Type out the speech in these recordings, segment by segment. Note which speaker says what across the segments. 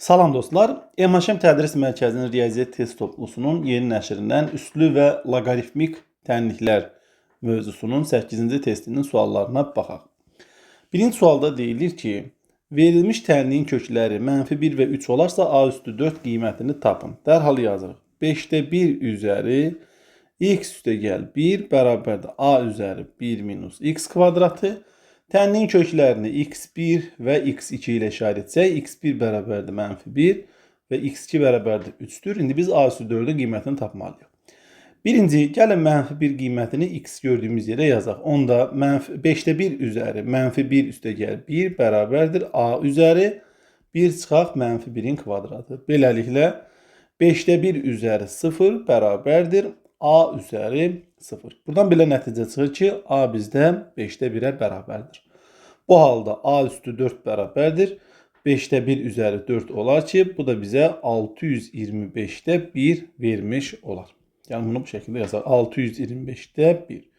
Speaker 1: Salam dostlar, MHM Tədris Mərkəzinin Riyaziyyat test toplusunun yeni nəşrindən üslü və loqaritmik tənliklər mövzusunun 8-ci testinin suallarına baxaq. Birinci sualda deyilir ki, verilmiş tənliyin kökləri -1 və 3 olarsa a üstü 4 qiymətini tapın. Dərhal yazırıq. 5-də 1 üzəri x üstə gəl 1 bərabərdir a üzəri 1 minus x kvadratı. Tənliyin köklərini x1 və x2 ilə işarət etsək, x1 bərabərdir -1 və x2 bərabərdir 3-dür. İndi biz a üstü 4-ün qiymətini tapmalıyıq. Birinci, gəlin -1 qiymətini x gördüyümüz yerə yazaq. Onda 5-də 1 üzəri -1 üstə gəl 1 bərabərdir a üzəri 1 çıxaq -1-in kvadratı. Beləliklə 5-də 1 üzəri 0 bərabərdir a üzəri 0. Buradan belə nəticə çıxır ki, a bizdə 5-də 1-ə bərabərdir. Bu halda a üstü 4 bərabərdir. 5-də 1 üzəri 4 olar ki, bu da bizə 625-də 1 vermiş olar. Yəni bunu bu şəkildə yazaq. 625-də 1.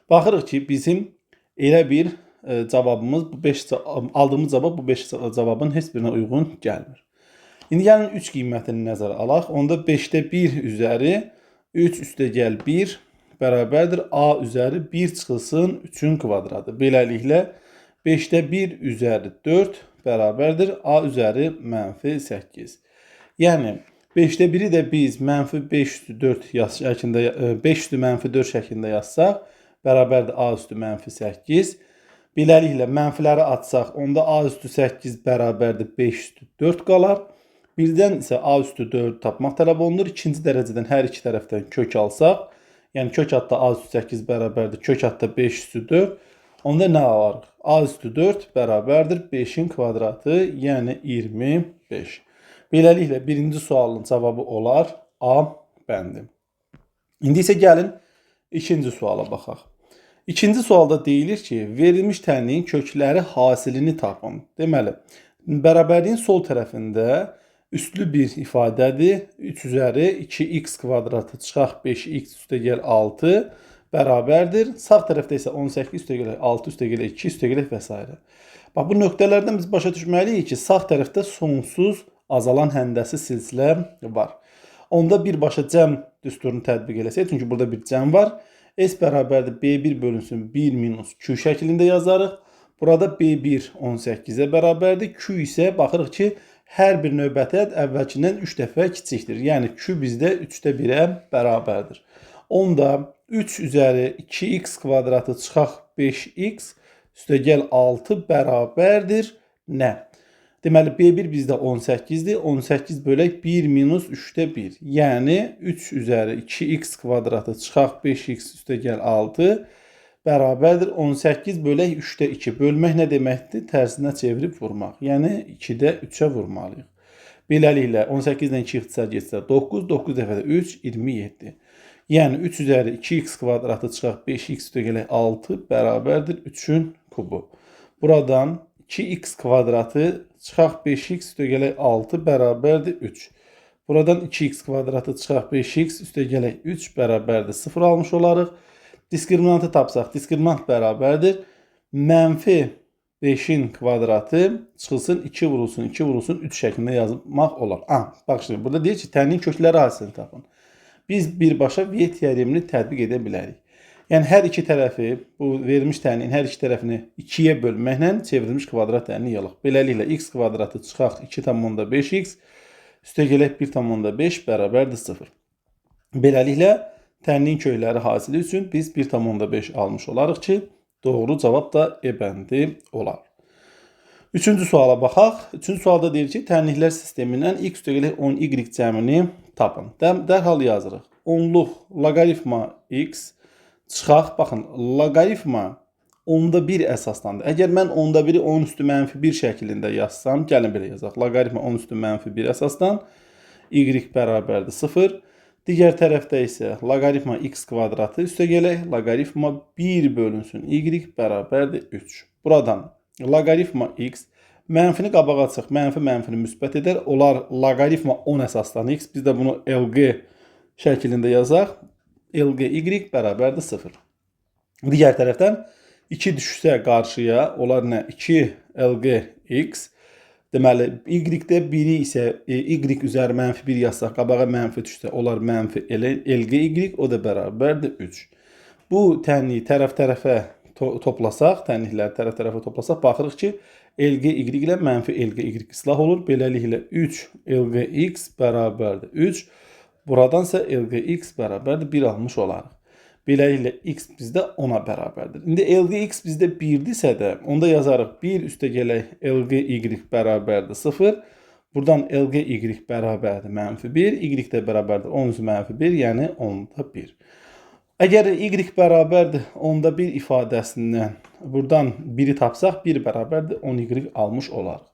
Speaker 1: Baxırıq ki, bizim elə bir cavabımız, aldığımız cavab bu 5 cavabın heç birinə uyğun gəlmir. İndi gəlin 3 qiymətini nəzərə alaq. Onda 5-də 1 üzəri 3 üstə gəl 1 bərabərdir a üzəri 1 çıxılsın 3-ün kvadratı. Beləliklə 5-də 1 üzəri 4 bərabərdir a üzəri -8. Yəni 5-də 1-i də biz -5 üstü 4 şəklində 5 üstü -4 şəklində yazsaq, bərabərdir a üstü -8. Beləliklə mənfiləri atsaq, onda a üstü 8 bərabərdir 5 üstü 4 qalar. Birdən isə a üstü 4 tapmaq tələb olunur. İkinci dərəcədən hər iki tərəfdən kök alsaq, yəni kök adda a üstü 8 bərabərdir, kök adda 5 üstü 4. Onda nə alarıq? A üstü 4 bərabərdir 5-in kvadratı, yəni 25. Beləliklə birinci sualın cavabı olar A bəndi. İndi isə gəlin ikinci suala baxaq. İkinci sualda deyilir ki, verilmiş tənliyin kökləri hasilini tapın. Deməli, bərabərliyin sol tərəfində üslü bir ifadədir. 3 üzəri 2x kvadratı çıxaq 5x üstə gəl 6 bərabərdir. Sağ tərəfdə isə 18 üstə gələk 6 üstə gələk 2 üstə gələk və s. Bax, bu nöqtələrdən biz başa düşməliyik ki, sağ tərəfdə sonsuz azalan həndəsi silsilə var. Onda birbaşa cəm düsturunu tətbiq eləsək, çünki burada bir cəm var. S bərabərdir B1 bölünsün 1 minus Q şəklində yazarıq. Burada B1 18-ə bərabərdir. Q isə baxırıq ki, hər bir növbəti ədəd əvvəlkindən 3 dəfə kiçikdir. Yəni Q bizdə 3-də 1-ə bərabərdir. Onda 3 üzəri 2x kvadratı çıxaq 5x üstə gəl 6 bərabərdir nə? Deməli, B1 bizdə 18-dir. 18 bölək 1 minus 3-də 1. Yəni 3 üzəri 2x kvadratı çıxaq 5x üstə gəl 6 bərabərdir 18 bölək 3-də 2. Bölmək nə deməkdir? Tərsinə çevirib vurmaq. Yəni 2-də 3-ə vurmalıyıq. Beləliklə 18-dən 2 ixtisar getsə 9, 9 dəfədə 3, 27. Yəni 3 üzəri 2x kvadratı çıxaq 5x üstə gələk 6 bərabərdir 3-ün kubu. Buradan 2x kvadratı çıxaq 5x üstə gələk 6 bərabərdir 3. Buradan 2x kvadratı çıxaq 5x üstə gələk 3 bərabərdir 0 almış olarıq. Diskriminantı tapsaq, diskriminant bərabərdir -5-in kvadratı çıxılsın 2 vurulsun 2 vurulsun 3 şəklində yazmaq olar. Bax şimdi, burada deyir ki, tənliyin kökləri hasilini tapın. Biz birbaşa V teoremini tətbiq edə bilərik. Yəni hər iki tərəfi, bu verilmiş tənliyin hər iki tərəfini 2-yə bölməklə çevrilmiş kvadrat tənliyi yalıq. Beləliklə x kvadratı çıxaq 2,5x üstə gələk 1,5 bərabərdir 0. Beləliklə tənliyin kökləri hasili üçün biz 1,5 almış olarıq ki, doğru cavab da E bəndi olar. Üçüncü suala baxaq. Üçüncü sualda deyir ki, tənliklər sistemindən x üstə gələk 10y cəmini tapın. Dərhal yazırıq. 10-luq loqaritma x çıxaq, baxın, loqaritma 10-da 1 əsaslandır. Əgər mən 10-da 1-i 10 üstü -1 şəklində yazsam, gəlin belə yazaq. Loqaritma 10 üstü -1 əsasdan y bərabərdir 0. Digər tərəfdə isə loqaritma x kvadratı üstə gələk, loqaritma 1 bölünsün y bərabərdir 3. Buradan loqaritma x mənfini qabağa açıq, mənfini müsbət edər. Olar loqaritma 10 əsasdan x. Biz də bunu LG şəklində yazaq. LG y bərabərdir 0. Digər tərəfdən 2 düşsə qarşıya, olar nə? 2 LG x Deməli, y-də 1-i isə y üzəri -1 yazsaq, qabağa mənfi düşsə, olar mənfi LGY, o da bərabərdir 3. Bu tənliyi tərəf-tərəfə toplasaq, tənlikləri tərəf-tərəfə toplasaq, baxırıq ki, LGY ilə mənfi LGY islah olur. Beləliklə 3 LGX bərabərdir 3. Buradansa LGX bərabərdir 1 almış olarıq. Beləliklə x bizdə 10-a bərabərdir. İndi LGX bizdə 1-dirsə də, onda yazarıq 1 üstə gələk LGY bərabərdir 0. Buradan LGY bərabərdir -1, y də bərabərdir 10 üzə -1, yəni 10-da 1. Əgər y bərabərdir 10-da 1 ifadəsindən buradan 1-i tapsaq, 1 bərabərdir 10y almış olarıq.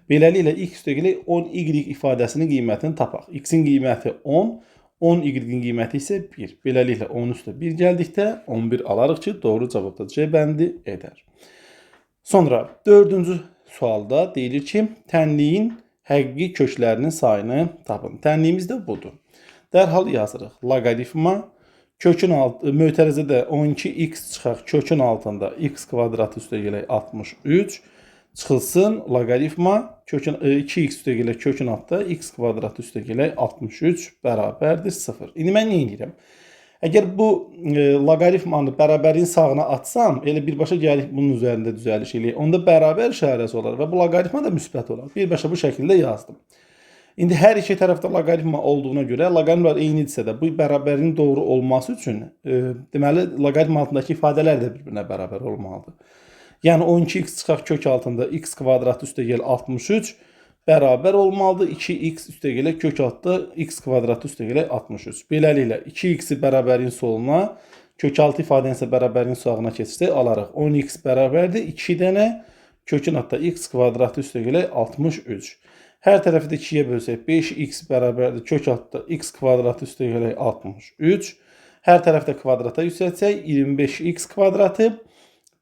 Speaker 1: Beləliklə x üstə gələk 10y ifadəsinin qiymətini tapaq. X-in qiyməti 10, 10y-in qiyməti isə 1. Beləliklə 10 üstə 1 gəldikdə 11 alarıq ki, doğru cavabda C bəndi edər. Sonra 4-cü sualda deyilir ki, tənliyin həqiqi köklərinin sayını tapın. Tənliyimiz də budur. Dərhal yazırıq. Loqaritma kökün mötərizədə 12x çıxaq kökün altında x kvadratı üstə gələk 63 çıxılsın. Loqaritma 2x üstə gələk kökün altında x kvadratı üstə gələk 63 bərabərdir 0. İndi mən nə edirəm? Əgər bu loqaritmanı bərabərin sağına atsam, elə birbaşa gəlib bunun üzərində düzəliş eləyək. Onda bərabər işarəsi olar və bu loqaritma da müsbət olar. Birbaşa bu şəkildə yazdım. İndi hər iki tərəfdə loqaritma olduğuna görə, loqaritmalar eynidirsə də bu bərabərin doğru olması üçün deməli loqaritma altındakı ifadələr də bir-birinə bərabər olmalıdır. Yəni 12x çıxaq kök altında x kvadratı üstə gəl 63 bərabər olmalıdır. 2x üstə gələ kök altında x kvadratı üstə gələ 63. Beləliklə 2x-i bərabərin soluna, kök altı ifadəni isə bərabərin sağına keçirsək alarıq. 10x bərabərdir 2 dənə kökün altında x kvadratı üstə gələ 63. Hər tərəfi də 2-yə bölsək 5x bərabərdir kök altında x kvadratı üstə gələ 63. Hər tərəfdə kvadrata yüksəltsək 25x kvadratı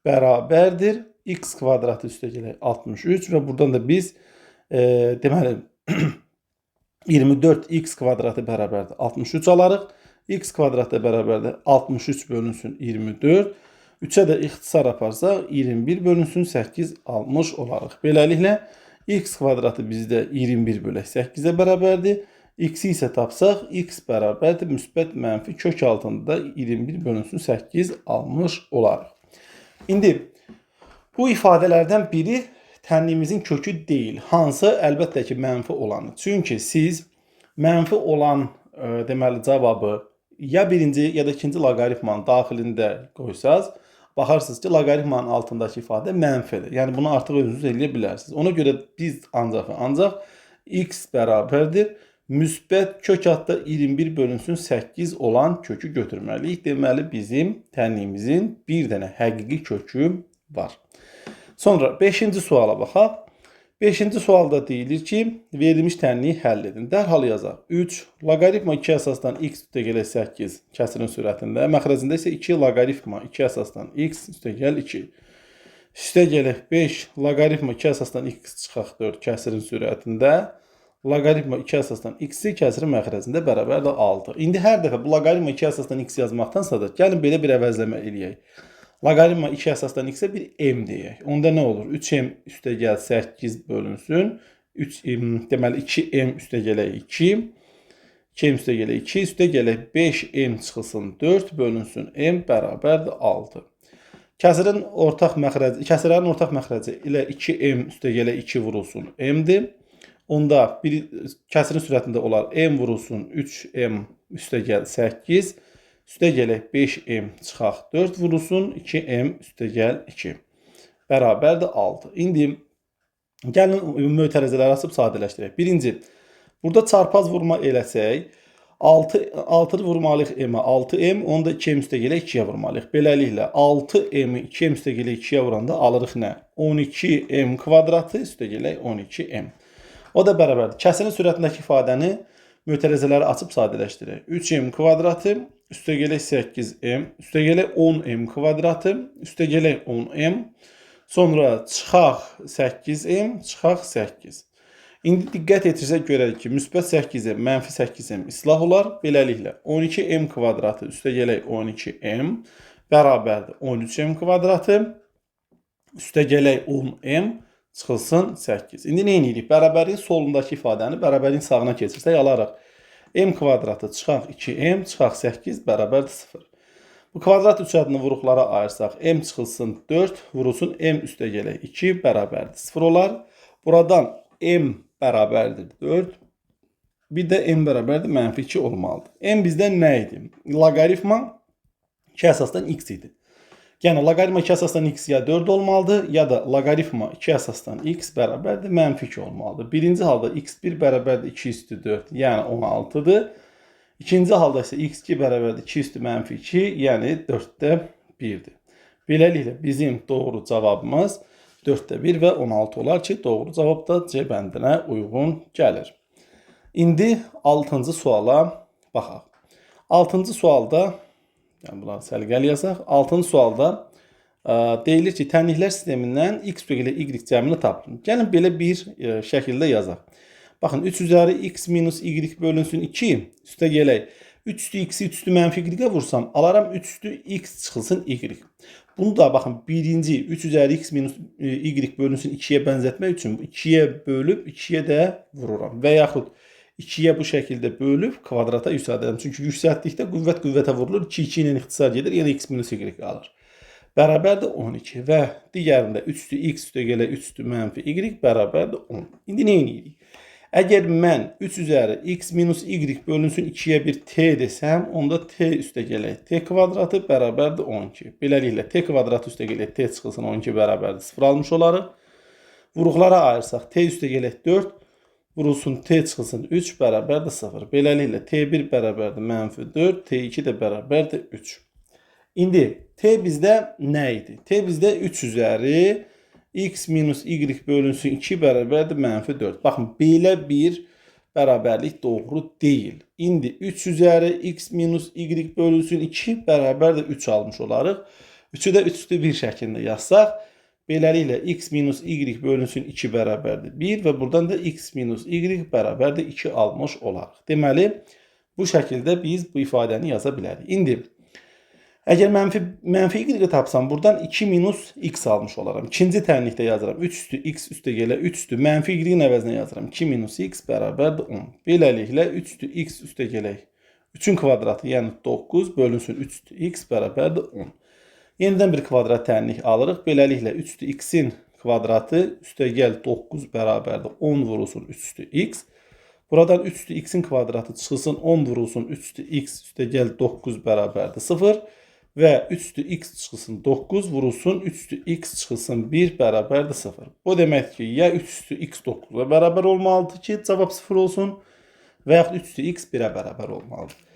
Speaker 1: bərabərdir x kvadratı üstə gələk 63 və buradan da biz deməli 24x kvadratı bərabərdir 63 alarıq. X kvadratı bərabərdir 63 bölünsün 24. 3-ə də ixtisar aparsaq 21 bölünsün 8 almış olarıq. Beləliklə x kvadratı bizdə 21 bölək 8-ə bərabərdir. X-i isə tapsaq x bərabərdir müsbət mənfi kök altında 21 bölünsün 8 almış olarıq. İndi bu ifadələrdən biri tənliyimizin kökü deyil. Hansı? Əlbəttə ki, mənfi olanı. Çünki siz mənfi olan deməli cavabı ya birinci ya da ikinci loqaritmanın daxilində qoysaz, baxarsınız ki, loqaritmanın altındakı ifadə mənfidir. Yəni bunu artıq özünüz eləyə bilərsiniz. Ona görə biz ancaq x bərabərdir müsbət kök altında 21 bölünsün 8 olan kökü götürməliyik. Deməli bizim tənliyimizin bir dənə həqiqi kökü var. Sonra 5-ci suala baxaq. 5-ci sualda deyilir ki, verilmiş tənliyi həll edin. Dərhal yazaq. 3 loqaritma 2 əsasdan x üstə gələ 8 kəsirin sürətində. Məxrəcində isə 2 loqaritma 2 əsasdan x üstə gəl 2. Üstə gələ 5 loqaritma 2 əsasdan x çıxaq 4 kəsirin sürətində. Loqaritma 2 əsasdan x-i kəsirin məxrəcində bərabərdir 6. İndi hər dəfə bu loqaritma 2 əsasdan x yazmaqdansa da gəlin belə bir əvəzləmə eləyək. Loqaritma 2 əsasdan x-ə bir m deyək. Onda nə olur? 3m üstə gəl 8 bölünsün. Deməli 2m üstə gələk 2. 2m üstə gələk 2. Üstə gələk 5m çıxılsın 4 bölünsün m bərabərdir 6. Kəsirin ortaq məxrəci ilə 2m üstə gələk 2 vurulsun m-dir. Onda kəsirin sürətində olar m vurulsun 3m üstə gəl 8. Üstə gələk 5m çıxaq 4 vurulsun 2m üstə gəl 2. Bərabərdir 6. İndi gəlin mötərizələri açıb sadələşdirək. Birinci, burada çarpaz vurma eləsək 6 vurmalıyıq m-ə 6m, onda 2m üstə gələ 2-yə vurmalıyıq. Beləliklə 6m-i 2m üstə gələ 2-yə vuranda alırıq nə? 12m kvadratı üstə gələ 12m. O da bərabərdir. Kəsirin sürətindəki ifadəni mötərizələri açıb sadələşdirək. 3m kvadratı üstə gələk 8m, üstə gələk 10m kvadratı, üstə gələk 10m, sonra çıxaq 8m, çıxaq 8. İndi diqqət etirsək görərik ki, müsbət 8m, mənfi 8m islah olar. Beləliklə 12m kvadratı üstə gələk 12m bərabərdir 13m kvadratı, üstə gələk 10m, çıxılsın 8. İndi nə edirik? Bərabərin solundakı ifadəni bərabərin sağına keçirsək alaraq m kvadratı çıxaq 2m çıxaq 8 bərabərdir 0. Bu kvadrat üçədini vuruqlara ayırsaq m çıxılsın 4 vurulsun m üstə gələk 2 bərabərdir 0 olar. Buradan m bərabərdir 4. Bir də m bərabərdir mənfi 2 olmalıdır. M bizdən nə idi? Loqaritma 2 əsasdan x idi. Yəni loqaritma 2 əsasdan x ya 4 olmalıdır, ya da loqaritma 2 əsasdan x bərabərdir mənfi 2 olmalıdır. Birinci halda x1 bərabərdir 2 üstü 4, yəni 16-dır. İkinci halda isə x2 bərabərdir 2 üstü mənfi 2, yəni 4-də 1-dir. Beləliklə bizim doğru cavabımız 4-də 1 və 16 olar ki, doğru cavab da C bəndinə uyğun gəlir. İndi 6-cı suala baxaq. 6-cı sualda, yəni bunları səliqəli yazaq. 6-cı sualda deyilir ki, tənliklər sistemindən x ilə y cəmini tapın. Gəlin belə bir şəkildə yazaq. Baxın, 3 üzəri x minus y bölünsün 2 üstə gələk. 3 üstü x-i 3 üstü mənfi y-ə vursam, alaram 3 üstü x çıxılsın y. Bunu da baxın, birinci 3 üzəri x minus y bölünsün 2-yə bənzətmək üçün 2-yə bölüb 2-yə də vururam. Və yaxud 2-yə bu şəkildə bölüb kvadrata yüksəldirəm. Çünki yüksəltdikdə qüvvət qüvvətə vurulur. 2 ilə ixtisar gedir. Yəni x minus y qalır. Bərabərdir 12 və digərində 3 üstü x üstə gələ 3 üstü mənfi y bərabərdir 10. İndi nə edirik? Əgər mən 3 üzəri x minus y bölünsün 2-yə bir t desəm, onda t üstə gələk t kvadratı bərabərdir 12. Beləliklə t kvadratı üstə gələk t çıxılsın 12 bərabərdir 0 almış olarıq. Vuruqlara ayırsaq t üstə gələk 4. Vurulsun t çıxılsın 3 bərabərdir 0. Beləliklə t1 bərabərdir mənfi 4, t2 də bərabərdir 3. İndi t bizdə nə idi? T bizdə 3 üzəri x minus y bölünsün 2 bərabərdir mənfi 4. Baxın, belə bir bərabərlik doğru deyil. İndi 3 üzəri x minus y bölünsün 2 bərabərdir 3 almış olarıq. 3-ü də 3 üstü 1 şəklində yazsaq, beləliklə x minus y bölünsün 2 bərabərdir 1 və buradan da x minus y bərabərdir 2 almış olarıq. Deməli, bu şəkildə biz bu ifadəni yaza bilərik. İndi, əgər mənfi y tapsam, buradan 2 minus x almış olaram. İkinci tənlikdə yazıram. 3 üstü x üstə gələ 3 üstü mənfi y-in əvəzinə yazıram. 2 minus x bərabərdir 10. Beləliklə, 3 üstü x üstə gələk 3-ün kvadratı, yəni 9 bölünsün 3 üstü x bərabərdir 10. Yenidən bir kvadrat tənlik alırıq. Beləliklə 3 üstü x-in kvadratı üstə gəl 9 bərabərdir 10 vurulsun 3 üstü x. Buradan 3 üstü x-in kvadratı çıxılsın 10 vurulsun 3 üstü x üstə gəl 9 bərabərdir 0. Və 3 üstü x çıxılsın 9 vurulsun 3 üstü x çıxılsın 1 bərabərdir 0. Bu demək ki, ya 3 üstü x 9-a bərabər olmalıdır ki, cavab 0 olsun və yaxud 3 üstü x 1-ə bərabər olmalıdır.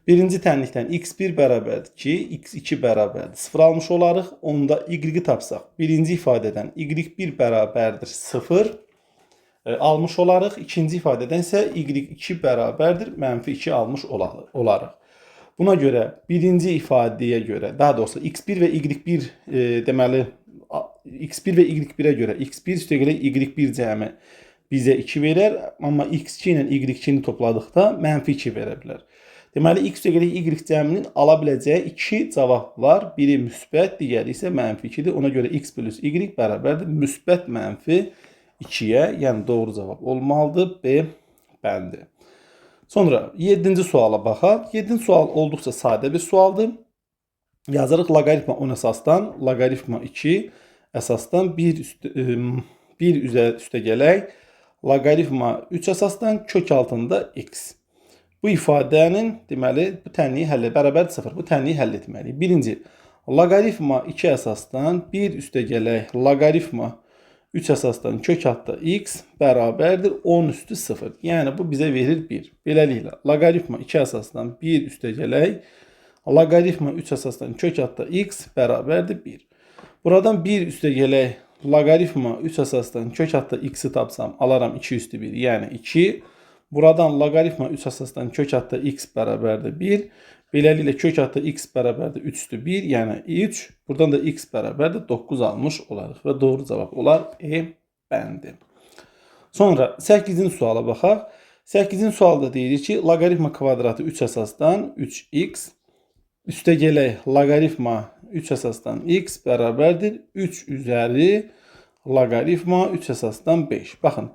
Speaker 1: Birinci tənlikdən x1 bərabərdir 2, x2 bərabərdir 0 almış olarıq. Onda y-i tapsaq, birinci ifadədən y1 bərabərdir 0 almış olarıq. İkinci ifadədən isə y2 bərabərdir mənfi 2 almış olarıq. Buna görə birinci ifadəyə görə, daha doğrusu x1 və y1 deməli, x1 və y1-ə görə x1 üstə gələ y1 cəmi bizə 2 verər. Amma x2 ilə y2-ni topladıqda mənfi 2 verə bilər. Deməli, x üstə gələ y cəminin ala biləcəyi 2 cavab var. Biri müsbət, digəri isə mənfi 2-dir. Ona görə x plus y bərabərdir müsbət mənfi 2-yə, yəni doğru cavab olmalıdır. B bəndi. Sonra 7-ci suala baxaq. 7-ci sual olduqca sadə bir sualdır. Yazırıq loqaritma 10 əsasdan, loqaritma 2 əsasdan 1 üstə gələk, loqaritma 3 əsasdan kök altında x. Bu ifadənin, deməli, bu tənliyi həll bərabər 0. Bu tənliyi həll etməliyik. Birinci, loqaritma 2 əsasdan 1 üstə gələk, loqaritma 3 əsasdan kök altında x bərabərdir 10 üstü 0. Yəni, bu bizə verir 1. Beləliklə, loqaritma 2 əsasdan 1 üstə gələk, loqaritma 3 əsasdan kök altında x bərabərdir 1. Buradan 1 üstə gələk, loqaritma 3 əsasdan kök altında x-i tapsam, alaram 2 üstü 1, yəni 2. Buradan loqaritma 3 əsasdan kök altında x bərabərdir 1. Beləliklə kök altında x bərabərdir 3 üstü 1, yəni 3. Buradan da x bərabərdir 9 almış olarıq və doğru cavab olar E bəndi. Sonra 8-ci suala baxaq. 8-ci sualda deyirik ki, loqaritma kvadratı 3 əsasdan 3x üstə gələk loqaritma 3 əsasdan x bərabərdir 3 üzəri loqaritma 3 əsasdan 5. Baxın,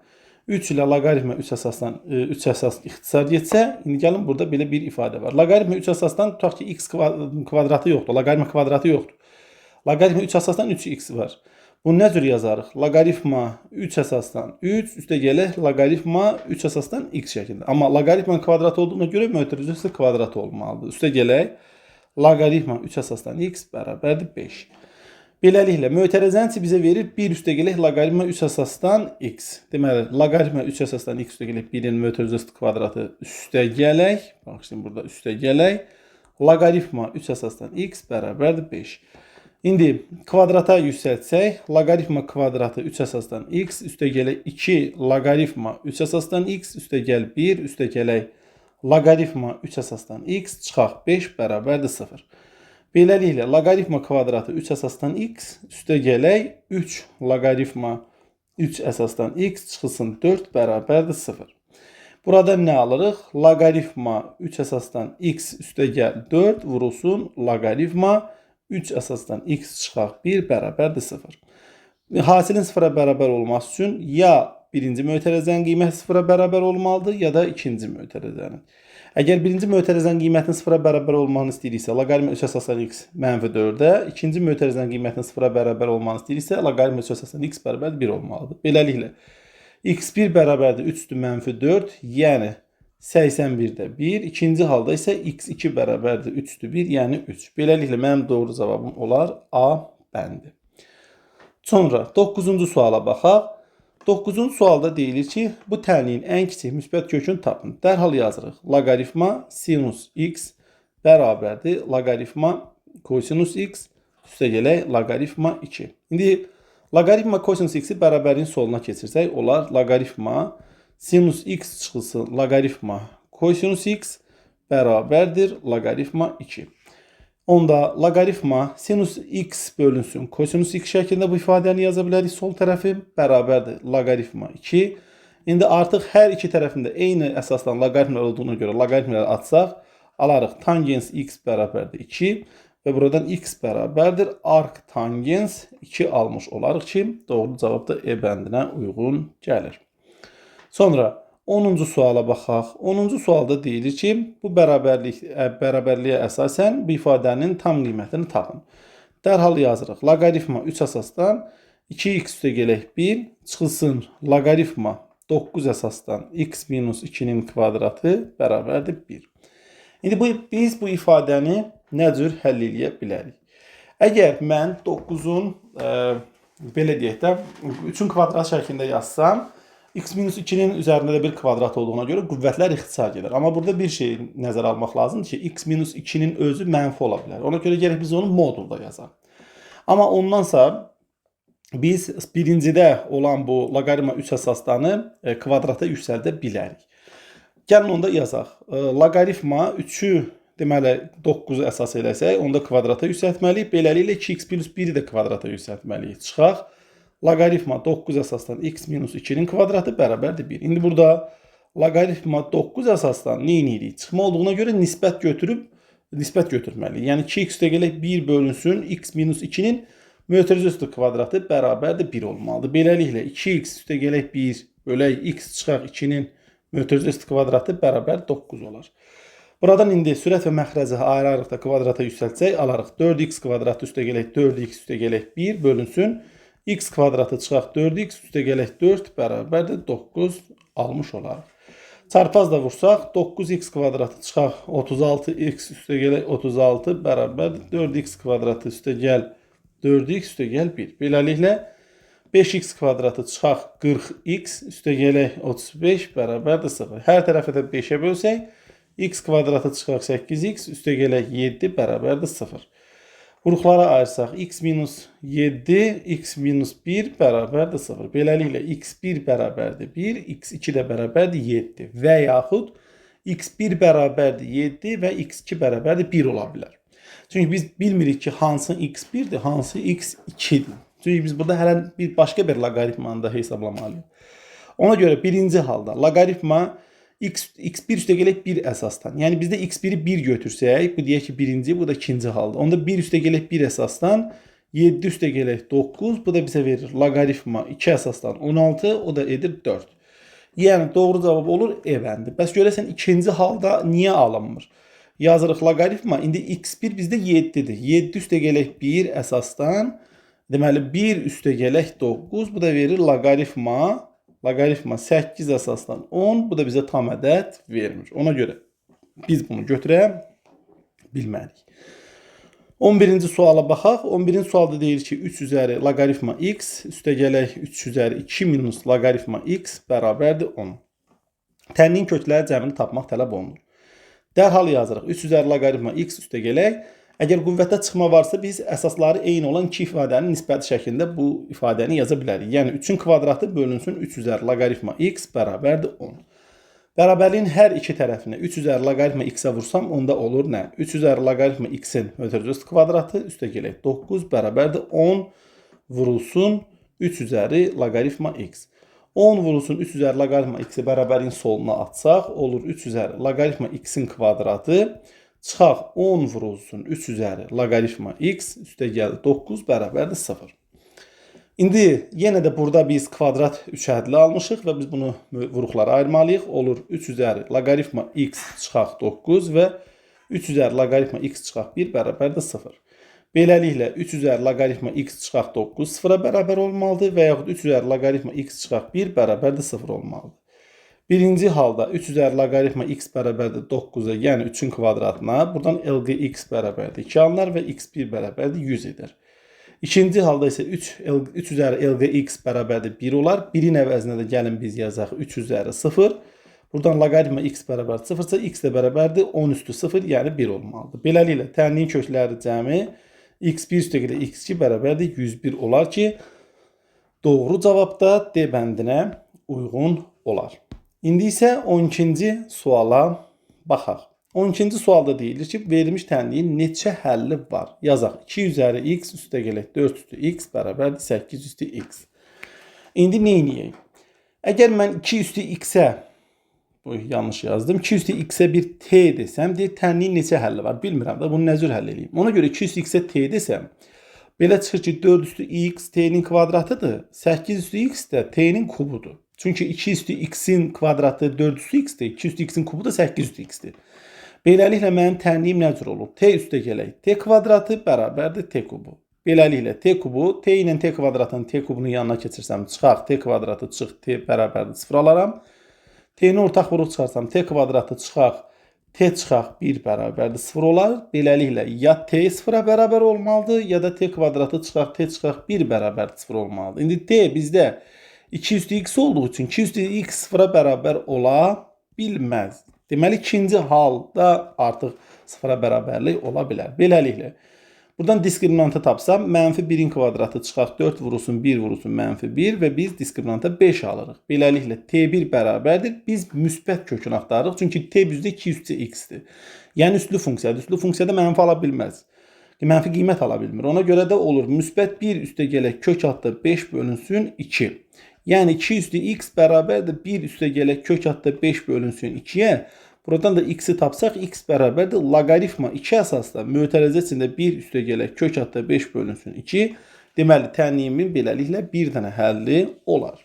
Speaker 1: 3 ilə loqaritma 3 əsasdan 3 əsas ixtisar getsə, indi gəlin burada belə bir ifadə var. Loqaritma 3 əsasdan tutaq ki, x kvadratı yoxdur, loqaritma kvadratı yoxdur. Loqaritma 3 əsasdan 3x var. Bunu nə cür yazarıq? Loqaritma 3 əsasdan 3 üstə gələk loqaritma 3 əsasdan x şəklində. Amma loqaritmanın kvadratı olduğuna görə mötərizəsi kvadratı olmalıdır. Üstə gələk loqaritma 3 əsasdan x bərabərdir 5. Beləliklə, mötərizənin bizə verir 1 üstə gələk loqaritma 3 əsasdan x. Deməli, loqaritma 3 əsasdan x üstə gələk 1-in mötərizəsi kvadratı üstə gələk. Bax, şimdi burada üstə gələk. Loqaritma 3 əsasdan x bərabərdir 5. İndi kvadrata yüksəltsək, loqaritma kvadratı 3 əsasdan x üstə gələk 2 loqaritma 3 əsasdan x üstə gəl 1 üstə gələk loqaritma 3 əsasdan x çıxaq 5 bərabərdir 0. Beləliklə, loqaritma kvadratı 3 əsasdan x üstə gələk 3 loqaritma 3 əsasdan x çıxılsın 4 bərabərdir 0. Burada nə alırıq? Loqaritma 3 əsasdan x üstə gəl 4 vurulsun loqaritma 3 əsasdan x çıxaq 1 bərabərdir 0. Hasilin 0-a bərabər olması üçün ya birinci mötərizənin qiyməti 0-a bərabər olmalıdır, ya da ikinci mötərizənin. Əgər birinci mötərizənin qiymətinin 0-a bərabər olmağını istəyiriksə, loqaritma 3 əsasdan x -4-ə, ikinci mötərizənin qiymətinin 0-a bərabər olmağını istəyiriksə, loqaritma 3 əsasdan x bərabər 1 olmalıdır. Beləliklə, x1 bərabərdir 3-4, yəni 81-də 1. İkinci halda isə x2 bərabərdir 3-1, yəni 3. Beləliklə, mənim doğru cavabım olar A bəndi. Sonra 9-cu suala baxaq. 9-cu sualda deyilir ki, bu tənliyin ən kiçik müsbət kökünü tapın. Dərhal yazırıq. Loqaritma sinus x bərabərdir loqaritma kosinus x üstə gələk loqaritma 2. İndi loqaritma kosinus x-i bərabərliyin soluna keçirsək, olar loqaritma sinus x çıxılsın loqaritma kosinus x bərabərdir loqaritma 2. Onda loqaritma sinus x bölünsün kosinus x şəklində bu ifadəni yaza bilərik. Sol tərəfi bərabərdir loqaritma 2. İndi artıq hər iki tərəfində eyni əsasdan loqaritmlər olduğuna görə loqaritmləri atsaq, alarıq tangens x bərabərdir 2 və buradan x bərabərdir arc tangens 2 almış olarıq ki, doğru cavab da E bəndinə uyğun gəlir. Sonra 10-cu suala baxaq. 10-cu sualda deyilir ki, bu bərabərliyə əsasən bu ifadənin tam qiymətini tapın. Dərhal yazırıq. Loqaritma 3 əsasdan 2x üstə gələk 1 çıxılsın loqaritma 9 əsasdan x minus 2-nin kvadratı bərabərdir 1. İndi biz bu ifadəni nə cür həll edə bilərik? Əgər mən 9-un belə deyək də 3-ün kvadrat şəklində yazsam, x minus 2-nin üzərində də bir kvadrat olduğuna görə qüvvətlər ixtisar gedir. Amma burada bir şey nəzərə almaq lazımdır ki, x minus 2-nin özü mənfi ola bilər. Ona görə gələk biz onu modulda yazaq. Amma ondansa biz birincidə olan bu loqaritma 3 əsasdanı kvadrata yüksəldə bilərik. Gəlin onda yazaq. Loqaritma 3-ü deməli 9-u əsas eləsək, onda kvadrata yüksəltməliyik. Beləliklə 2x plus 1-i də kvadrata yüksəltməliyik. Çıxaq. Loqaritma 9 əsasdan x minus 2-nin kvadratı bərabərdir 1. İndi burada loqaritma 9 əsasdan nə edirik? Çıxma olduğuna görə nisbət götürməliyik. Yəni 2x üstə gələk 1 bölünsün x minus 2-nin mötərizə kvadratı bərabərdir 1 olmalıdır. Beləliklə 2x üstə gələk 1 bölək x çıxaq 2-nin mötərizə kvadratı bərabər 9 olar. Buradan indi sürət və məxrəzi ayırarıq da kvadrata yüksəltsək, alarıq 4x kvadratı üstə gələk 4x üstə gələk 1 bölünsün x kvadratı çıxaq 4x üstə gələk 4 bərabərdir 9 almış olarıq. Çarpaz da vursaq 9x kvadratı çıxaq 36x üstə gələk 36 bərabərdir 4x kvadratı üstə gəl 4x üstə gəl 1. Beləliklə 5x kvadratı çıxaq 40x üstə gələk 35 bərabərdir 0. Hər tərəfə də 5-ə bölsək x kvadratı çıxaq 8x üstə gələk 7 bərabərdir 0. Vuruqlara ayırsaq x minus 7, x minus 1 bərabərdir 0. Beləliklə x1 bərabərdir 1, x2 də bərabərdir 7 və yaxud x1 bərabərdir 7 və x2 bərabərdir 1 ola bilər. Çünki biz bilmirik ki, hansı x1-dir, hansı x2-dir. Çünki biz burada hələ bir başqa bir loqaritmanı da hesablamalıyıq. Ona görə birinci halda loqaritma x1 üstə gələk 1 əsasdan. Yəni bizdə x1-i 1 götürsək, bu deyək ki birinci, bu da ikinci halda. Onda 1 üstə gələk 1 əsasdan 7 üstə gələk 9. Bu da bizə verir loqaritma 2 əsasdan 16. O da edir 4. Yəni doğru cavab olur E bəndi. Bəs görəsən ikinci halda niyə alınmır? Yazırıq loqaritma. İndi x1 bizdə 7-dir. 7 üstə gələk 1 əsasdan. Deməli 1 üstə gələk 9. Bu da verir loqaritma 8 əsasdan 10. Bu da bizə tam ədəd vermir. Ona görə biz bunu götürə bilmərik. 11-ci suala baxaq. 11-ci sualda deyir ki, 3 üzəri loqaritma x üstə gələk 3 üzəri 2 minus loqaritma x bərabərdir 10. Tənliyin kökləri cəmini tapmaq tələb olunur. Dərhal yazırıq. 3 üzəri loqaritma x üstə gələk. Əgər qüvvətdə çıxma varsa, biz əsasları eyni olan iki ifadənin nisbəti şəklində bu ifadəni yaza bilərik. Yəni 3-ün kvadratı bölünsün 3 üzəri loqaritma x bərabərdir 10. Bərabərliyin hər iki tərəfinə 3 üzəri loqaritma x-ə vursam, onda olur nə? 3 üzəri loqaritma x-in ötürücüsü kvadratı üstə gələk 9 bərabərdir 10 vurulsun 3 üzəri loqaritma x. 10 vurulsun 3 üzəri loqaritma x-i bərabərliyin soluna atsaq, olur 3 üzəri loqaritma x-in kvadratı. Çıxaq 10 vurulsun 3 üzəri loqaritma x üstə gəldi 9 bərabərdir 0. İndi yenə də burada biz kvadrat üçhədli almışıq və biz bunu vuruqlara ayırmalıyıq. Olur 3 üzəri loqaritma x çıxaq 9 və 3 üzəri loqaritma x çıxaq 1 bərabərdir 0. Beləliklə 3 üzəri loqaritma x çıxaq 9 sıfıra bərabər olmalıdır və yaxud 3 üzəri loqaritma x çıxaq 1 bərabərdir 0 olmalıdır. Birinci halda 3 üzəri loqaritma x bərabərdir 9-a, yəni 3-ün kvadratına. Buradan lq(x) bərabərdir 2 alınır və x1 bərabərdir 100 edir. İkinci halda isə 3 üzəri lq(x) bərabərdir 1 olar. 1-in əvəzinə də gəlin biz yazaq 3 üzəri 0. Buradan loqaritma x bərabər 0 isə x də bərabərdir 10 üstü 0, yəni 1 olmalıdır. Beləliklə tənliyin kökləri cəmi x1 üstə gələ x2 bərabərdir 101 olar ki, doğru cavabda D bəndinə uyğun olar. İndi isə 12-ci suala baxaq. 12-ci sualda deyilir ki, verilmiş tənliyin neçə həlli var? Yazaq. 2 üzəri x üstə gələk 4 üstü x bərabərdir 8 üstü x. İndi nə edəyək? Əgər mən 2 üstü x-ə, yanlış yazdım, 2 üstü x-ə bir t desəm, deyir tənliyin neçə həlli var? Bilmirəm də, bunu nə cür həll edeyim? Ona görə 2 üstü x-ə t desəm, belə çıxır ki, 4 üstü x t-nin kvadratıdır, 8 üstü x də t-nin kubudur. Çünki 2 üstü x-in kvadratı 4 üstü x-dir, 2 üstü x-in kubu da 8 üstü x-dir. Beləliklə mənim tənliyim nə cür olur? T üstə gələk. T kvadratı bərabərdir T kubu. Beləliklə T kubu, T ilə T kvadratının T kubunun yanına keçirsəm, çıxaq T kvadratı çıx T bərabərdir 0 alaram. T-ni ortaq vuruq çıxarsam, T kvadratı çıxaq T çıxaq 1 bərabərdir 0 olar. Beləliklə ya T 0-a bərabər olmalıdır, ya da T kvadratı çıxaq T çıxaq 1 bərabərdir 0 olmalıdır. İndi T bizdə 2 üstü x olduğu üçün 2 üstü x 0-a bərabər ola bilməz. Deməli, ikinci halda artıq 0-a bərabərlik ola bilər. Beləliklə, buradan diskriminantı tapsam, mənfi 1-in kvadratı çıxaq 4 vurulsun 1 vurulsun mənfi 1 və biz diskriminanta 5 alırıq. Beləliklə, T1 bərabərdir. Biz müsbət kökünü axtarırıq. Çünki T bizdə 2 üstü x-dir. Yəni, üslü funksiyadır. Üslü funksiyada mənfi ala bilməz. Mənfi qiymət ala bilmir. Ona görə də olur, müsbət 1 üstə gələk kök altda 5 bölünsün 2. Yəni 2 üstü x bərabərdir 1 üstə gələk kök altda 5 bölünsün 2-yə. Buradan da x-i tapsaq, x bərabərdir loqaritma 2 əsasda mötərizə içində 1 üstə gələk kök altda 5 bölünsün 2. Deməli, tənliyimin beləliklə bir dənə həlli olar.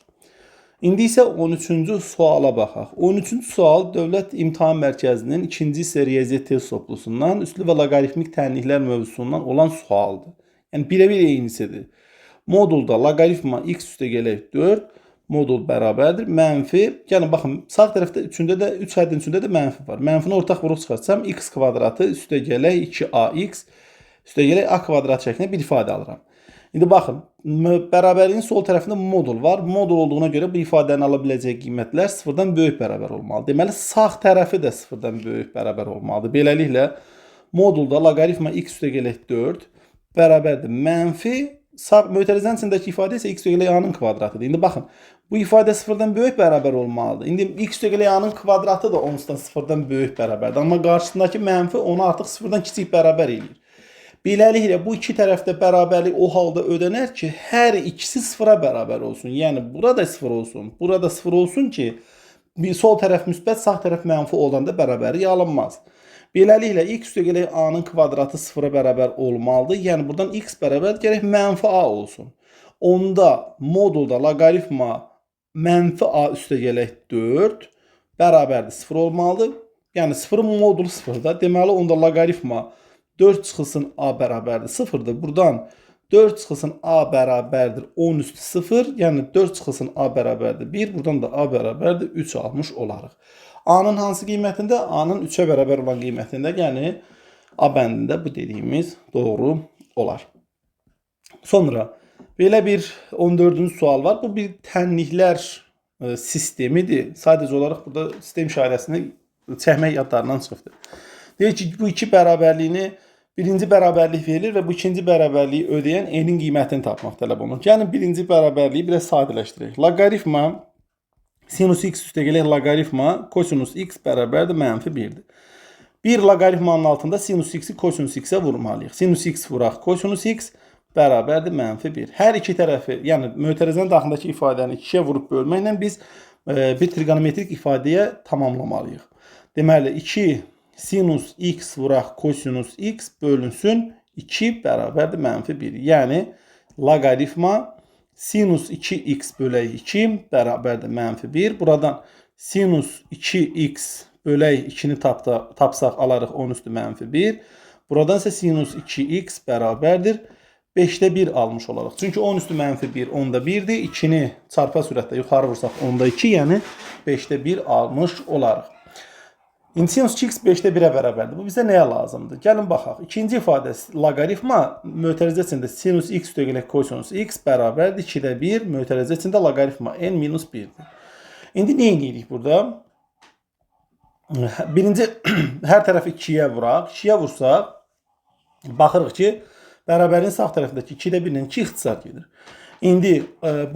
Speaker 1: İndi isə 13-cü suala baxaq. 13-cü sual Dövlət İmtahan Mərkəzinin 2-ci hissə riyaziyyat test toplusundan üslü və loqaritmik tənliklər mövzusundan olan sualdır. Yəni, birə-bir eynisidir. Modulda loqaritma x üstə gələk 4, modul bərabərdir, mənfi, yəni baxın, sağ tərəfdə 3 həddin üçündə də mənfi var. Mənfini ortaq vuruq çıxarsam, x kvadratı üstə gələk 2ax, üstə gələk a kvadrat şəklində bir ifadə alıram. İndi baxın, bərabərliyin sol tərəfində modul var. Modul olduğuna görə bu ifadəni ala biləcək qiymətlər 0-dan böyük bərabər olmalıdır. Deməli, sağ tərəfi də 0-dan böyük bərabər olmalıdır. Beləliklə, modulda loqaritma x üstə gələk 4 bərabərdir mənfi, mötərizənin içindəki ifadə isə x üstə gələk a-nın kvadratıdır. İndi baxın, bu ifadə 0-dan böyük bərabər olmalıdır. İndi x üstə gələk a-nın kvadratı da onsuzdan 0-dan böyük bərabərdir. Amma qarşısındakı mənfi onu artıq 0-dan kiçik bərabər eləyir. Beləliklə, bu iki tərəfdə bərabərlik o halda ödənər ki, hər ikisi 0-a bərabər olsun. Yəni, burada 0 olsun, burada 0 olsun ki, sol tərəf müsbət, sağ tərəf mənfi olanda bərabərlik alınmaz. Beləliklə x üstə gələk a-nın kvadratı 0-a bərabər olmalıdır. Yəni buradan x bərabər gərək mənfi a olsun. Onda modulda loqaritma mənfi a üstə gələk 4 bərabərdir 0 olmalıdır. Yəni 0-ın modulu 0-da. Deməli onda loqaritma 4 çıxılsın a bərabərdir 0-dır. Buradan 4 çıxılsın a bərabərdir 10 üstü 0. Yəni 4 çıxılsın a bərabərdir 1. Buradan da a bərabərdir 3 almış olarıq. A-nın hansı qiymətində? A-nın 3-ə bərabər olan qiymətində, yəni A bəndində bu dediyimiz doğru olar. Sonra belə bir 14-cü sual var. Bu bir tənliklər sistemidir. Sadəcə olaraq burada sistem işarəsini çəkmək yadlarından çıxıbdır. Deyir ki, bu iki bərabərliyini birinci bərabərlik verilir və bu ikinci bərabərliyi ödəyən n-in qiymətini tapmaq tələb olunur. Yəni birinci bərabərliyi biraz sadələşdirək. Loqaritma sinus x üstə gələk loqaritma kosinus x bərabərdir mənfi 1-dir. Bir loqaritmanın altında sinus x-i kosinus x-ə vurmalıyıq. Sinus x vuraq kosinus x bərabərdir mənfi 1. Hər iki tərəfi, yəni mötərizənin daxilindəki ifadəni 2-yə vurub bölməklə biz bir trigonometrik ifadəyə tamamlamalıyıq. Deməli 2 sinus x vuraq kosinus x bölünsün 2 bərabərdir mənfi 1. Yəni loqaritma sinus 2x bölək 2 bərabərdir mənfi 1. Buradan sinus 2x bölək 2-ni tapsaq alarıq 10 üstü mənfi 1. Buradan isə sinus 2x bərabərdir 5-də 1 almış olaraq. Çünki 10 üstü mənfi 1 10-da 1-dir. 2-ni çarpı sürətdə yuxarı vursaq 10-da 2, yəni 5-də 1 almış olarıq. İndi sinus 2x 5-də 1-ə bərabərdir. Bu bizə nəyə lazımdır? Gəlin baxaq. İkinci ifadə loqaritma mötərizəsində sinus x üstə gələk kosinus x bərabərdir 2-də 1, mötərizəsində loqaritma n minus 1-dir. İndi nə edirik burada? Birinci hər tərəfi 2-yə vuraq. 2-yə vursaq, baxırıq ki, bərabərin sağ tərəfindəki 2-də 1-lə 2 ixtisar gedir. İndi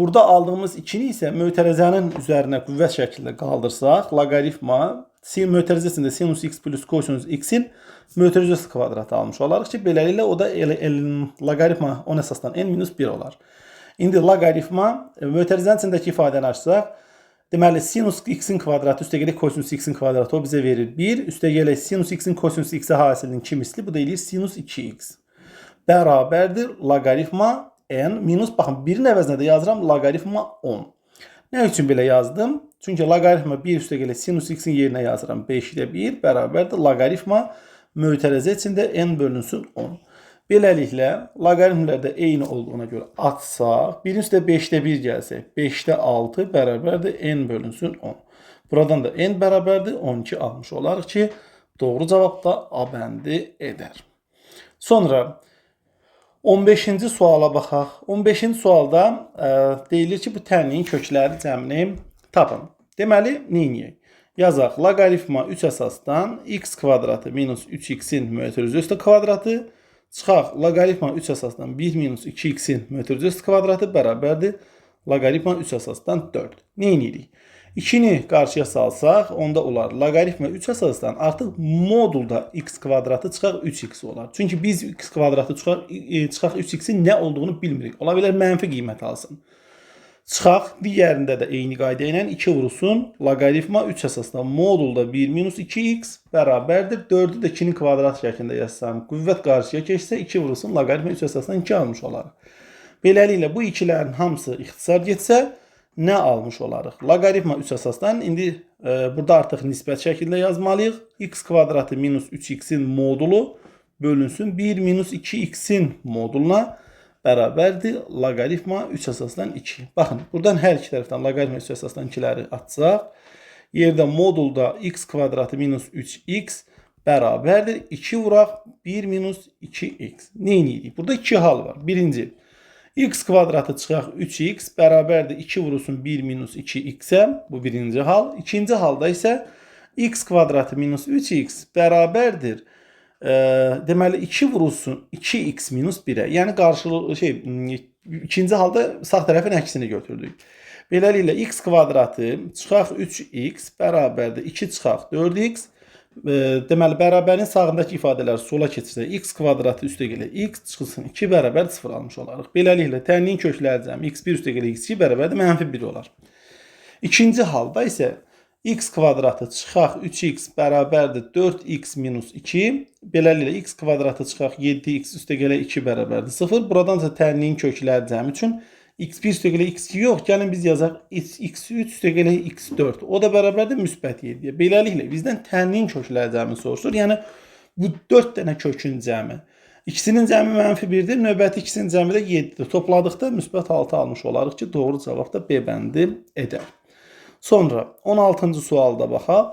Speaker 1: burada aldığımız 2-ni isə mötərizənin üzərinə qüvvət şəklində qaldırsaq, loqaritma mötərizəsində sinus x plus kosinus x-in mötərizəsi kvadratı almış olarıq ki, beləliklə o da loqaritma 10 əsasdan n minus 1 olar. İndi loqaritma mötərizənin içindəki ifadəni açsaq, deməli sinus x-in kvadratı üstə gələk kosinus x-in kvadratı o bizə verir 1, üstə gələk sinus x-in kosinus x-ə hasilinin 2 misli, bu da eləyir sinus 2x. Bərabərdir loqaritma n minus, baxın 1-in əvəzinə də yazıram loqaritma 10. Nə üçün belə yazdım? Çünki loqaritma 1 üstə gələk sinus x-in yerinə yazıram 5-də 1 bərabərdir loqaritma mötərizə içində n bölünsün 10. Beləliklə loqaritmlərdə eyni olduğuna görə atsaq, 1 üstə 5-də 1 gəlsək, 5-də 6 bərabərdir n bölünsün 10. Buradan da n bərabərdir 12 almış olarıq ki, doğru cavab da A bəndi edər. Sonra 15-ci suala baxaq. 15-ci sualda deyilir ki, bu tənliyin kökləri cəmini tapın. Deməli, neyniyək? Yazaq, loqaritma 3 əsasdan x kvadratı minus 3x-in mötərizə kvadratı çıxaq, loqaritma 3 əsasdan 1 minus 2x-in mötərizə kvadratı bərabərdir loqaritma 3 əsasdan 4. Neynirik? 2-ni qarşıya salsaq, onda olar loqaritma 3 əsasdan artıq modulda x kvadratı çıxaq 3x olar. Çünki biz x kvadratı çıxaq 3x-in nə olduğunu bilmirik. Ola bilər mənfi qiymət alsın. Çıxaq, digərində də eyni qayda ilə 2 vurulsun. Loqaritma 3 əsasdan modulda 1 minus 2x bərabərdir. 4-ü də 2-nin kvadratı şəklində yazsam, qüvvət qarşıya keçsə 2 vurulsun. Loqaritma 3 əsasdan 2 almış olarıq. Beləliklə bu ikilərin hamısı ixtisar getsə, nə almış olarıq? Loqaritma 3 əsasdan indi burada artıq nisbət şəkildə yazmalıyıq. X kvadratı minus 3x-in modulu bölünsün 1 minus 2x-in moduluna bərabərdir loqaritma 3 əsasdan 2. Baxın, buradan hər iki tərəfdən loqaritma 3 əsasdan 2-ləri atsaq, yerdə modulda x kvadratı minus 3x bərabərdir 2 vuraq 1 minus 2x. Neyinirik? Burada 2 hal var. Birinci, x kvadratı çıxaq 3x bərabərdir 2 vurulsun 1 minus 2x-ə. Bu birinci hal. İkinci halda isə x kvadratı minus 3x bərabərdir deməli 2 vurulsun 2x minus 1-ə. Yəni ikinci halda sağ tərəfin əksini götürdük. Beləliklə x kvadratı çıxaq 3x bərabərdir 2 çıxaq 4x. Deməli bərabərin sağındakı ifadələr sola keçirsə x kvadratı üstə gələ x çıxılsın 2 bərabər 0 almış olarıq. Beləliklə tənliyin kökləri cəmi x1 üstə gələ x2 bərabərdir mənfi 1 olar. İkinci halda isə X kvadratı çıxaq 3x bərabərdir 4x minus 2. Beləliklə x kvadratı çıxaq 7x üstə gələ 2 bərabərdir 0. Buradan da tənliyin kökləri cəmi üçün x1 üstə gələ x2 yox. Gəlin biz yazaq x3 üstə gələ x4. O da bərabərdir müsbət 7-yə. Beləliklə bizdən tənliyin kökləri cəmi soruşur. Yəni bu 4 dənə kökün cəmi. İkisinin cəmi -1-dir. Növbəti ikisinin cəmi də 7-dir. Topladıqda müsbət 6 almış olarıq ki, doğru cavab da B bəndi edər. Sonra 16-cı sualda baxaq.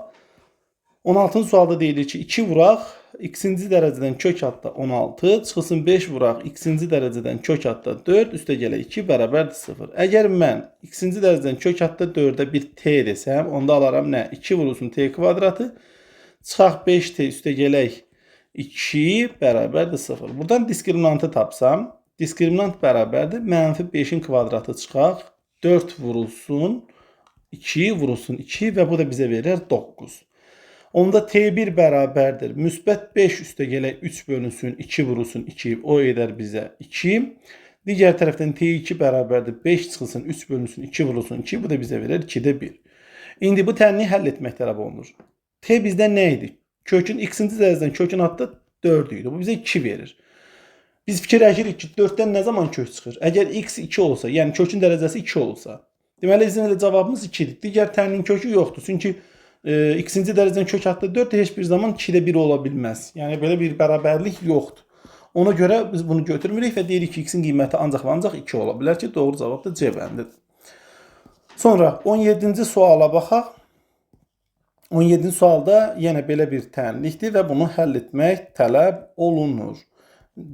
Speaker 1: 16-cı sualda deyilir ki, 2 vuraq, x-ci dərəcədən kök altda 16, çıxılsın 5 vuraq, x-ci dərəcədən kök altda 4, üstə gələ 2 bərabərdir 0. Əgər mən x-ci dərəcədən kök altda 4-ə bir t desəm, onda alaram nə? 2 vurulsun t kvadratı, çıxaq 5t üstə gələk 2 bərabərdir 0. Buradan diskriminantı tapsam, diskriminant bərabərdir -5-in kvadratı çıxaq 4 vurulsun 2 vurulsun 2 və bu da bizə verir 9. Onda T1 bərabərdir. Müsbət 5 üstə gələk 3 bölünsün 2 vurulsun 2 o edər bizə 2. Digər tərəfdən T2 bərabərdir. 5 çıxılsın 3 bölünsün 2 vurulsun 2 bu da bizə verir 2-də 1. İndi bu tənliyi həll etmək tələb olunur. T bizdə nə idi? Kökün x-ci dərəcədən kökün altda 4 idi. Bu bizə 2 verir. Biz fikirləşirik ki 4-dən nə zaman kök çıxır? Əgər x 2 olsa, yəni kökün dərəcəsi 2 olsa, deməli bizim elə cavabımız 2-dir. Digər tənliyin kökü yoxdur. Çünki x-ci dərəcədən kök altda 4 heç bir zaman 2-də 1 ola bilməz. Yəni belə bir bərabərlik yoxdur. Ona görə biz bunu götürmürük və deyirik ki, x-in qiyməti ancaq və ancaq 2 ola bilər ki, doğru cavab da C bəndidir. Sonra 17-ci suala baxaq. 17-ci sualda yenə belə bir tənlikdir və bunu həll etmək tələb olunur.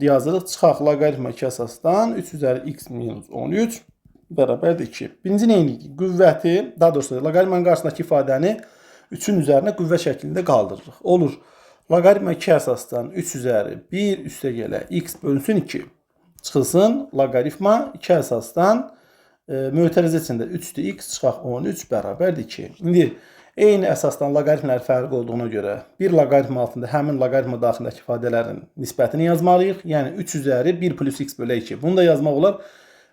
Speaker 1: Yazırıq, çıxaq loqaritma 2 əsasdan 3 üzəri x minus 13 bərabərdir 2. Birinci neyini? Qüvvəti, daha doğrusu loqaritmanın qarşısındakı ifadəni 3-ün üzərinə qüvvə şəklində qaldırırıq. Olur. Loqaritma 2 əsasdan 3 üzəri 1 üstə gələ x bölünsün 2. Çıxılsın loqaritma 2 əsasdan mötərizə içində 3-dür x çıxaq 13 bərabərdir 2. İndi eyni əsasdan loqaritmlər fərqi olduğuna görə bir loqaritma altında həmin loqaritma daxilindəki ifadələrin nisbətini yazmalıyıq. Yəni 3 üzəri 1 plus x bölə 2. Bunu da yazmaq olar.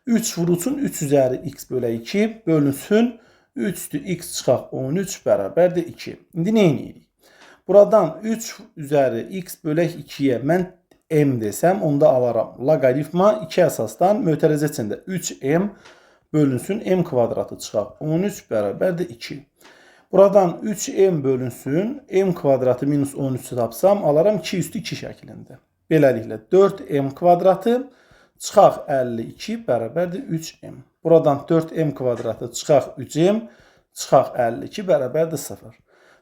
Speaker 1: 3 vurulsun 3 üzəri x bölə 2 bölünsün 3-dür x çıxaq 13 bərabərdir 2. İndi nə edirik? Buradan 3 üzəri x bölə 2-yə mən m desəm, onda alaram. Loqaritma 2 əsasdan mötərizə içində 3m bölünsün m kvadratı çıxaq 13 bərabərdir 2. Buradan 3m bölünsün m kvadratı minus 13-ü tapsam, alaram 2 üstü 2 şəklində. Beləliklə 4m kvadratı çıxaq 52 bərabərdir 3m. Buradan 4m kvadratı çıxaq 3m çıxaq 52 bərabərdir 0.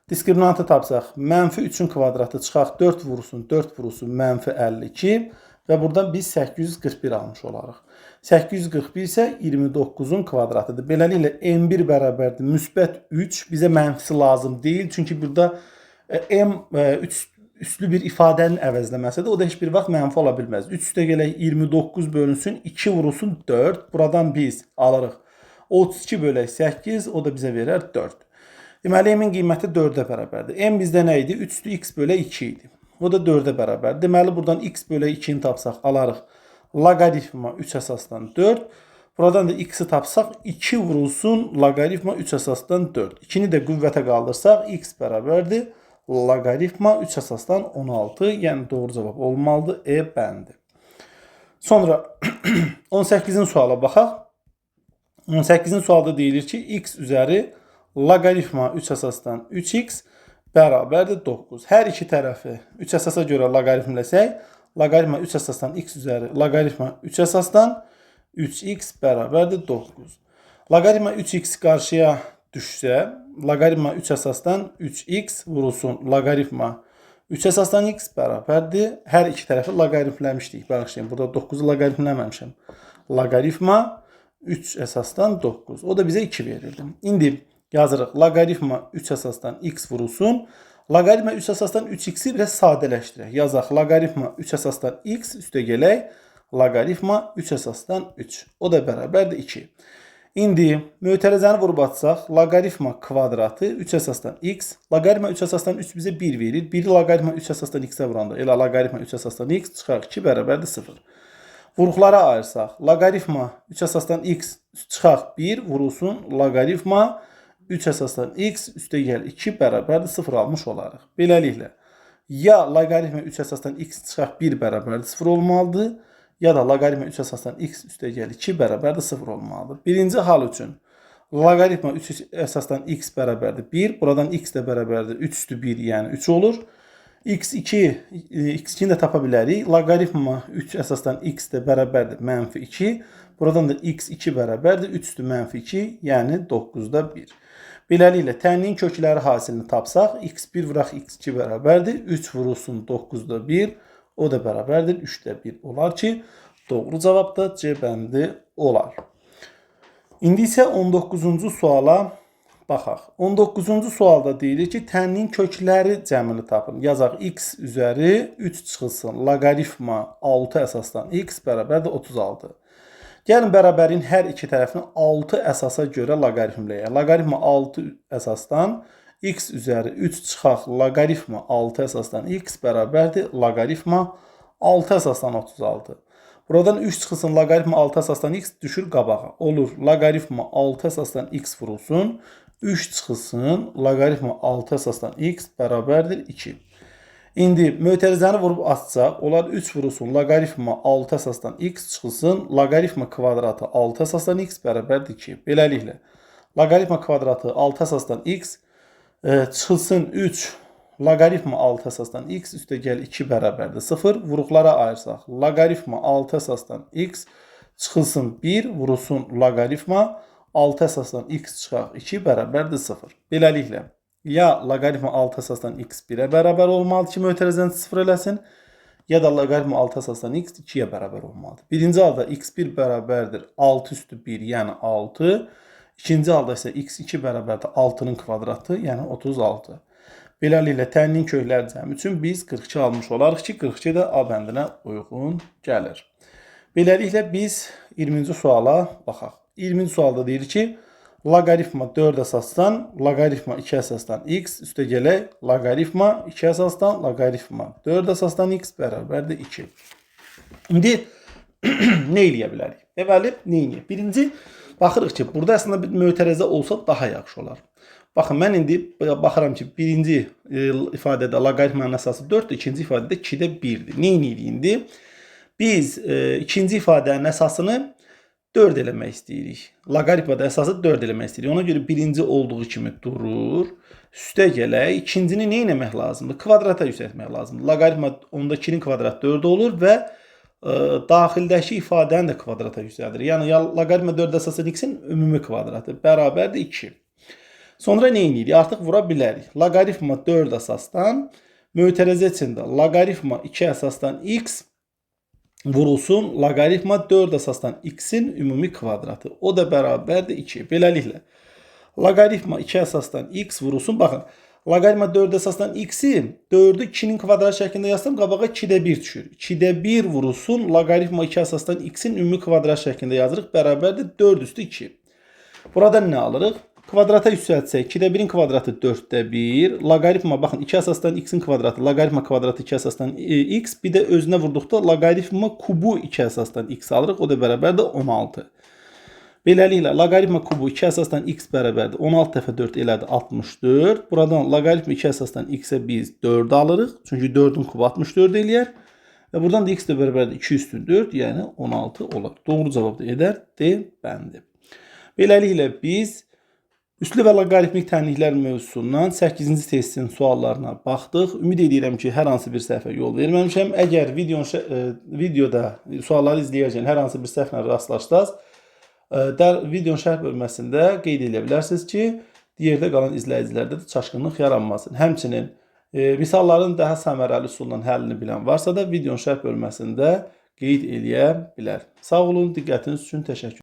Speaker 1: Diskriminantı tapsaq, -3-ün kvadratı çıxaq 4 vurulsun 4 vurulsun -52 və buradan biz 841 almış olarıq. 841 isə 29-un kvadratıdır. Beləliklə m1 bərabərdir müsbət 3. Bizə mənfisi lazım deyil. Çünki burada m üslü bir ifadənin əvəzləməsidir. O da heç bir vaxt mənfi ola bilməz. 3 üstə gələk 29 bölünsün 2 vurulsun 4. Buradan biz alırıq 32 bölək 8. O da bizə verər 4. Deməli m-in qiyməti 4-ə bərabərdir. M bizdə nə idi? 3-dür x bölə 2 idi. O da 4-ə bərabərdir. Deməli buradan x bölə 2-ni tapsaq alarıq. Loqaritma 3 əsasdan 4. Buradan da x-i tapsaq 2 vurulsun loqaritma 3 əsasdan 4. 2-ni də qüvvətə qaldırsaq x bərabərdir. Loqaritma 3 əsasdan 16. Yəni doğru cavab olmalıdır. E bəndi. Sonra 18-ci suala baxaq. 18-ci sualda deyilir ki, x üzəri loqaritma 3 əsasdan 3x bərabərdir 9. Hər iki tərəfi 3 əsasa görə loqaritmləsək, loqaritma 3 əsasdan x üzəri loqaritma 3 əsasdan 3x bərabərdir 9. Loqaritma 3x qarşıya düşsə, loqaritma 3 əsasdan 3x vurulsun loqaritma 3 əsasdan x bərabərdir. Hər iki tərəfi loqaritmləmişdik. Bağışlayın, burada 9-u loqaritmləməmişəm. Loqaritma 3 əsasdan 9. O da bizə 2 verirdi. İndi yazırıq. Loqaritma 3 əsasdan x vurulsun. Loqaritma 3 əsasdan 3x-i biraz sadələşdirək. Yazaq. Loqaritma 3 əsasdan x üstə gələk. Loqaritma 3 əsasdan 3. O da bərabərdir 2. İndi mötərizəni vurub atsaq. Loqaritma kvadratı 3 əsasdan x. Loqaritma 3 əsasdan 3 bizə 1 verir. 1-i loqaritma 3 əsasdan x-ə vuranda elə loqaritma 3 əsasdan x çıxar 2 bərabərdir 0. Vuruqlara ayırsaq. Loqaritma 3 əsasdan x çıxaq 1 vurulsun loqaritma 3 əsasdan x üstəgəl 2 bərabərdir 0 almış olarıq. Beləliklə, ya loqaritma 3 əsasdan x çıxaq 1 bərabərdir 0 olmalıdır, ya da loqaritma 3 əsasdan x üstəgəl 2 bərabərdir 0 olmalıdır. Birinci hal üçün loqaritma 3 əsasdan x bərabərdir 1. Buradan x də bərabərdir 3 üstü 1, yəni 3 olur. x2-ni də tapa bilərik. Loqaritma 3 əsasdan x də bərabərdir mənfi 2. Buradan da x2 bərabərdir 3 üstü mənfi 2, yəni 9-da 1. Beləliklə, tənliyin kökləri hasilini tapsaq, x1 vuraq x2 bərabərdir 3 vurulsun 9-da 1, o da bərabərdir 3-də 1 olar ki, doğru cavab da C bəndi olar. İndi isə 19-cu suala baxaq. 19-cu sualda deyilir ki, tənliyin kökləri cəmini tapın. Yazaq x üzəri 3 çıxılsın loqaritma 6 əsasdan x bərabərdir 36. Gəlin bərabərin hər iki tərəfini 6 əsasa görə loqaritmləyək. Loqaritma 6 əsasdan x üzəri 3 çıxaq loqaritma 6 əsasdan x bərabərdir loqaritma 6 əsasdan 36. Buradan 3 çıxılsın loqaritma 6 əsasdan x düşür qabağa. Olur loqaritma 6 əsasdan x vurulsun. 3 çıxılsın loqaritma 6 əsasdan x bərabərdir 2. İndi mötərizəni vurub açsaq, olar 3 vurulsun loqaritma 6 əsasdan x çıxılsın loqaritma kvadratı 6 əsasdan x bərabərdir 2. Beləliklə, loqaritma kvadratı 6 əsasdan x çıxılsın 3 loqaritma 6 əsasdan x üstəgəl 2 bərabərdir 0. Vuruqlara ayırsaq, loqaritma 6 əsasdan x çıxılsın 1 vurulsun loqaritma 6 əsasdan x çıxaq 2 bərabərdir 0. Beləliklə, ya loqaritma 6 əsasdan x 1-ə bərabər olmalıdır ki, mötərizəni 0 eləsin, ya da loqaritma 6 əsasdan x 2-yə bərabər olmalıdır. Birinci halda x1 bərabərdir 6 üstü 1, yəni 6. İkinci halda isə x2 bərabərdir 6-nın kvadratı, yəni 36. Beləliklə, tənliyin kökləri cəmi üçün biz 42 almış olarıq ki, 42 də A bəndinə uyğun gəlir. Beləliklə, biz 20-ci suala baxaq. 20-ci sualda deyir ki, loqaritma 4 əsasdan, loqaritma 2 əsasdan x üstəgələk loqaritma 2 əsasdan, loqaritma 4 əsasdan x bərabərdir 2. İndi nə eləyə bilərik? Deməli, nə eləyək? Birinci, baxırıq ki, burada əslində bir mötərizə olsa daha yaxşı olar. Baxın, mən indi baxıram ki, birinci ifadədə loqaritmanın əsası 4-dür, ikinci ifadədə 2-də 1-dir. Nə eləyik indi? Biz ikinci ifadənin əsasını 4 eləmək istəyirik. Loqaritmada əsası 4 eləmək istəyirik. Ona görə birinci olduğu kimi durur. Üstəgələk ikincini nə etmək lazımdır? Kvadrata yüksəltmək lazımdır. Loqaritma onda 2-nin kvadratı 4 olur və daxildəki ifadəni də kvadrata yüksəldir. Yəni loqaritma 4 əsasdan x-in ümumi kvadratı bərabərdir 2. Sonra nə edirik? Artıq vura bilərik. Loqaritma 4 əsasdan mötərizə içində loqaritma 2 əsasdan x vurulsun loqaritma 4 əsasdan x-in ümumi kvadratı. O da bərabərdir 2. Beləliklə, loqaritma 2 əsasdan x vurulsun. Baxın, loqaritma 4 əsasdan x-i 4-ü 2-nin kvadrat şəklində yazsam, qabağa 2-də 1 düşür. 2-də 1 vurulsun loqaritma 2 əsasdan x-in ümumi kvadrat şəklində yazırıq. Bərabərdir 4 üstü 2. Buradan nə alırıq? Kvadrata yüksəltsək, 2-də 1-in kvadratı 4-də 1. Loqaritma, baxın, 2 əsasdan x-in kvadratı, loqaritma kvadratı 2 əsasdan x. Bir də özünə vurduqda loqaritma kubu 2 əsasdan x alırıq. O da bərabərdir 16. Beləliklə, loqaritma kubu 2 əsasdan x bərabərdir. 16 dəfə 4 elədi 64. Buradan loqaritma 2 əsasdan x-ə biz 4 alırıq. Çünki 4-ün kubu 64 eləyər. Və buradan da x də bərabərdir 2 üstü 4, yəni 16 olar. Doğru cavab da edər D bəndi. Beləliklə, biz üslü və loqaritmik tənliklər mövzusundan 8-ci testin suallarına baxdıq. Ümid edirəm ki, hər hansı bir səhvə yol verməmişəm. Əgər videoda sualları izləyərkən hər hansı bir səhvlə rastlaşdınız, videonun şərh bölməsində qeyd edə bilərsiniz ki, digərdə qalan izləyicilərdə də çaşqınlıq yaranmasın. Həmçinin misalların daha səmərəli üsulla həllini bilən varsa da videonun şərh bölməsində qeyd edə bilər. Sağ olun, diqqətiniz üçün təşəkkür ederim.